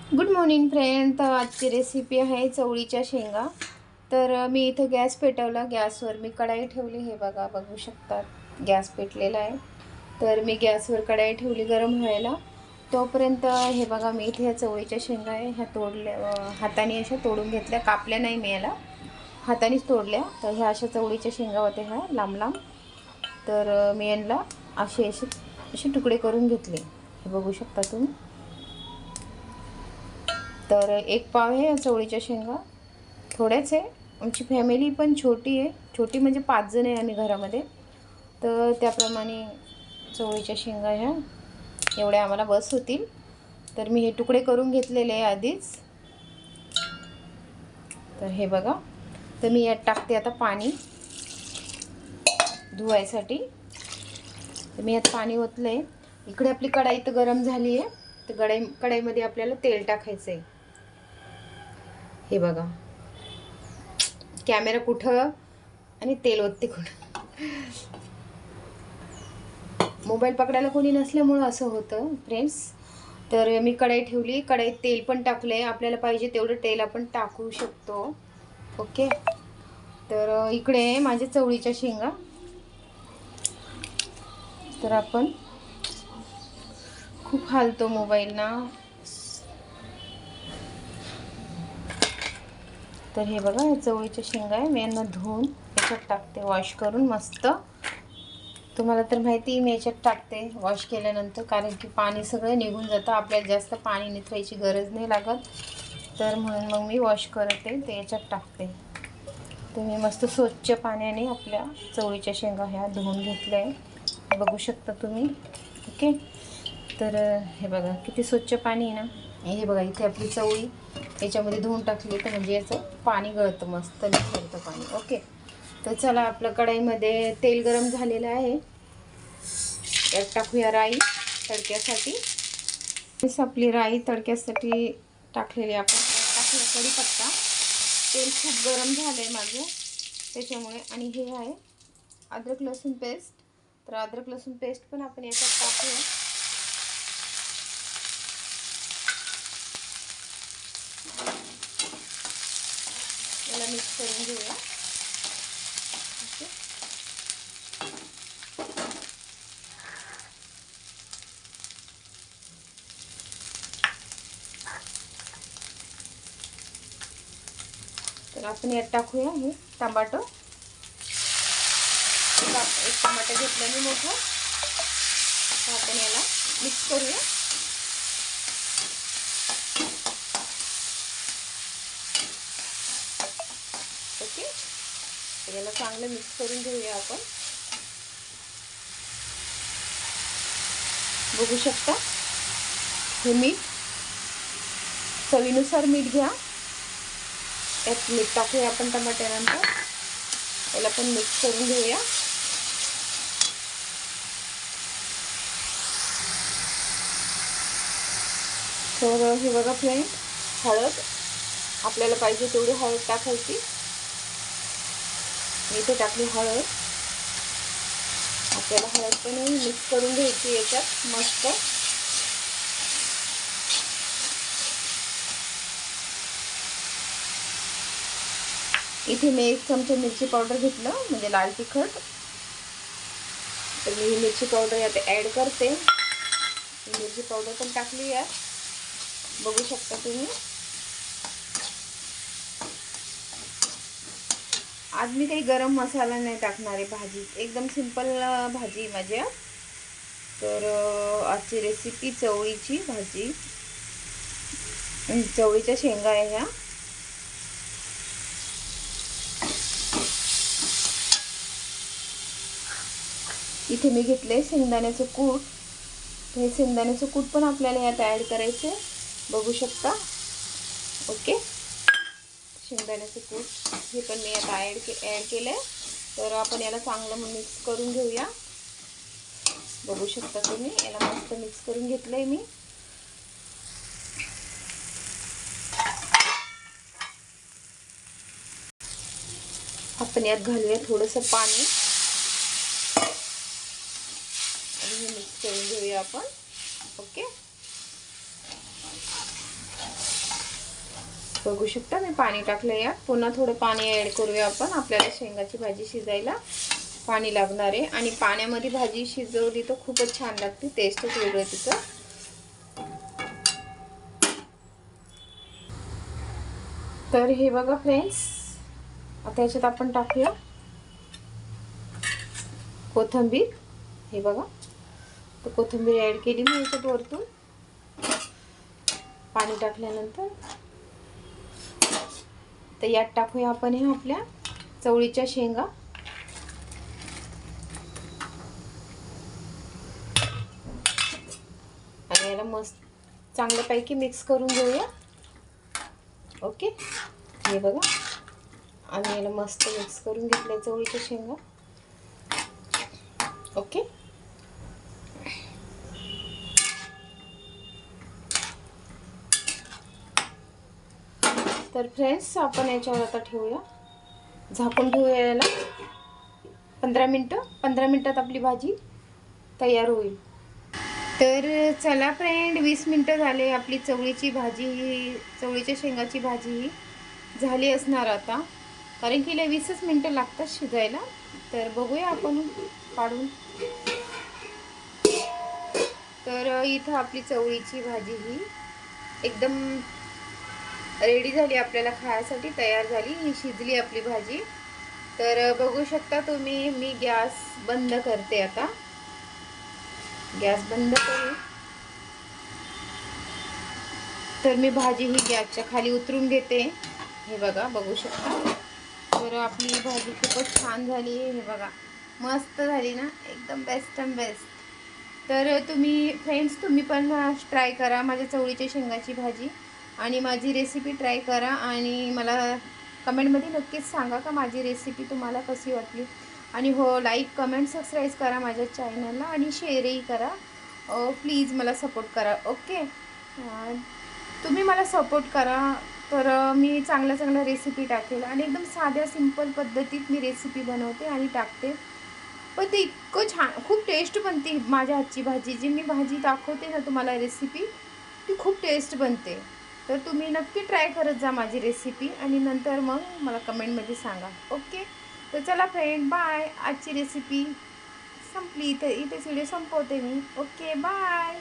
Good morning friend. तर आजची recipe आहे चवळीच्या शेंगा. तर मी इथं गॅस पेटवला. गॅसवर मी कढाई ठेवली. हे बघा, बघू शकतात गॅस पेटलेला आहे. तर मी गॅसवर कढाई ठेवली गरम व्हायला. तोपर्यंत हे बघा, मी इथे ह्या चवळीच्या शेंगा आहे ह्या तोडल्या, हाताने अशा तोडून घेतल्या. कापल्या नाही मी याला, हातानेच तोडल्या. तर ह्या अशा चवळीच्या शेंगा होत्या ह्या लांब लांब. तर मी यांना असे असे असे तुकडे करून घेतले. हे बघू शकता तुम्ही. तर एक पाव आहे चवळीच्या शेंगा. थोड्याच आहे, आमची फॅमिली पण छोटी आहे. छोटी म्हणजे 5 जण आहे आम्ही घरामध्ये. तर त्याप्रमाणे चवळीच्या शेंगा ह्या एवढ्या आम्हाला बस होतील. तर मी हे तुकडे करून घेतलेले आहे आधीच. तर हे बघा, तर मी यात टाकते आता पाणी धुवायसाठी. तर मी यात पाणी ओतलं आहे. इकडे आपली कढाई तर गरम झाली आहे. तर कढाईमध्ये आपल्याला तेल टाकायचं आहे. हे बघा, कॅमेरा कुठं आणि तेल ओतते कुठं. मोबाईल पकडायला कोणी नसल्यामुळं असं होतं फ्रेंड्स. तर मी कढाई ठेवली. कढाईत तेल पण टाकलं आहे. आपल्याला पाहिजे तेवढं तेल आपण टाकू शकतो. ओके. तर इकडे माझ्या चवळीच्या शेंगा. तर आपण खूप हालतो मोबाईल ना. तर हे बघा, चवळीच्या शेंगा आहे. मी यांना धुवून याच्यात टाकते, वॉश करून मस्त. तुम्हाला तर माहिती, मी याच्यात टाकते वॉश केल्यानंतर, कारण की पाणी सगळं निघून जातं. आपल्याला जास्त पाणी निथरायची गरज नाही लागत. तर म्हणून मग मी वॉश करते, ते याच्यात टाकते. तर मी मस्त स्वच्छ पाण्याने आपल्या चवळीच्या शेंगा ह्या धुवून घेतल्या आहे. बघू शकता तुम्ही. ओके. तर हे बघा, किती स्वच्छ पाणी आहे ना. हे बघा, इथे आपली चवळी याच्यामध्ये धुवून टाकली. तर म्हणजे याचं पाणी गळतं, मस्त निथरतं पाणी. ओके. तर चला, आपल्या कढाईमध्ये तेल गरम झालेलं आहे. यात टाकूया राई तडक्यासाठी. आपली राई तडक्यासाठी टाकलेली आपण. टाकूया कढीपत्ता. तेल खूप गरम झालं आहे माझं त्याच्यामुळे. आणि हे आहे अद्रक लसूण पेस्ट. तर अद्रक लसूण पेस्ट पण आपण याच्यात टाकूया. याला मिक्स करून घेऊया. ओके. तर आपण यात टाकूया हे टमाटो. एक टमाटर घेतलं मी मोठं. तर आपण याला मिक्स करूया. ओके. तर याला चांगलं मिक्स करून घेऊया आपण. बघू शकता, हे मीठ चवीनुसार मीठ घ्या. यात मीठ टाकूया आपण टमाट्यानंतर. याला पण मिक्स करून घेऊया. तर हे बघा फ्रेंड, हळद आपल्याला पाहिजे तेवढी हळद टाकायची. मी इथे टाकली हळद. आपल्याला हळद पण मिक्स करून घ्यायची याच्यात मस्त. इथे मी 1 चमचा मिरची पावडर घेतलं, म्हणजे लाल तिखट. तर मी ही मिरची पावडर यात ॲड करते. मिरची पावडर पण टाकली यात, बघू शकता तुम्ही. आज मी काही गरम मसाला नाही टाकणार आहे भाजीत. एकदम सिंपल भाजी माझ्या. तर आजची रेसिपी चवळीची भाजी, चवळीच्या शेंगा आहे ह्या. इथे मी घेतले शेंगदाण्याचं कूट. हे शेंगदाण्याचं कूट पण आपल्याला यात ॲड करायचे, बघू शकता. ओके. शेंगदाण्याचं कूट हे पण मी यात ॲड केलं आहे. तर आपण याला चांगलं मिक्स करून घेऊया. बघू शकता तुम्ही, याला मस्त मिक्स करून घेतलं आहे मी. आपण यात घालूया थोडंसं पाणी आणि हे मिक्स करून घेऊया आपण. ओके. बघू शकता मी पाणी टाकलं यात. पुन्हा थोडं पाणी ॲड करूया आपण. आपल्याला शेंगाची भाजी शिजायला पाणी लागणार आहे आणि पाण्यामध्ये भाजी शिजवली तर खूपच छान लागते, टेस्टच वेगळं तिचं. तर हे बघा फ्रेंड्स, आता याच्यात आपण टाकूया कोथिंबीर. हे बघा, तर कोथिंबीर ॲड केली मी याच्यात वरतून पाणी टाकल्यानंतर. तर यात टाकूया आपण हे आपल्या चवळीच्या शेंगा. आणि याला मस्त चांगल्यापैकी मिक्स करून घेऊया. ओके, हे बघा, आणि याला मस्त मिक्स करून घेतल्या चवळीच्या शेंगा. ओके, तर फ्रेंड्स आपण याच्यावर आता ठेवूया, झाकून ठेवूया याला 15 मिनटं. 15 मिनटात आपली भाजी तयार होईल. तर चला फ्रेंड, 20 मिनटं झाले. आपली चवळीची भाजी, चवळीच्या शेंगाची भाजी ही झाली असणार आता, कारण की 20च मिनटं लागतात शिजायला. तर बघूया आपण काढून. तर इथं आपली चवळीची भाजी ही एकदम रेडी झाली, आपल्याला खाण्यासाठी तयार झाली. ही शिजली आपली भाजी. तर बघू शकता तुम्ही, मी गॅस बंद करते आता. गॅस बंद करू. तर मी भाजी ही गॅसच्या खाली उतरून घेते. हे बघा, बघू शकता. तर आपली भाजी खूपच छान झाली. हे बघा, मस्त झाली ना, एकदम बेस्ट अँड बेस्ट. तर तुम्ही फ्रेंड्स, तुम्ही पण ट्राय करा माझ्या चवळीच्या शेंगाची भाजी आणि माझी रेसिपी ट्राय करा आणि मला कमेंटमध्ये नक्कीच सांगा का माझी रेसिपी तुम्हाला कशी वाटली. आणि हो, लाईक, कमेंट, सबस्क्राईब करा माझ्या चॅनलला आणि शेअरही करा. प्लीज मला सपोर्ट करा. ओके, तुम्ही मला सपोर्ट करा, तर मी चांगल्या रेसिपी टाकेल आणि एकदम साध्या सिंपल पद्धतीत मी रेसिपी बनवते आणि टाकते. पण ते इतकं छान, खूप टेस्ट बनते माझ्या हातची भाजी. जी मी भाजी दाखवते ना तुम्हाला रेसिपी, ती खूप टेस्ट बनते. तर तुम्ही नक्की ट्राय करत जा माझी रेसिपी आणि नंतर मग मला कमेंटमध्ये सांगा. ओके, तर चला फ्रेंड, बाय. आजची रेसिपी संपली, इथेच व्हिडिओ संपवते मी. Okay, bye.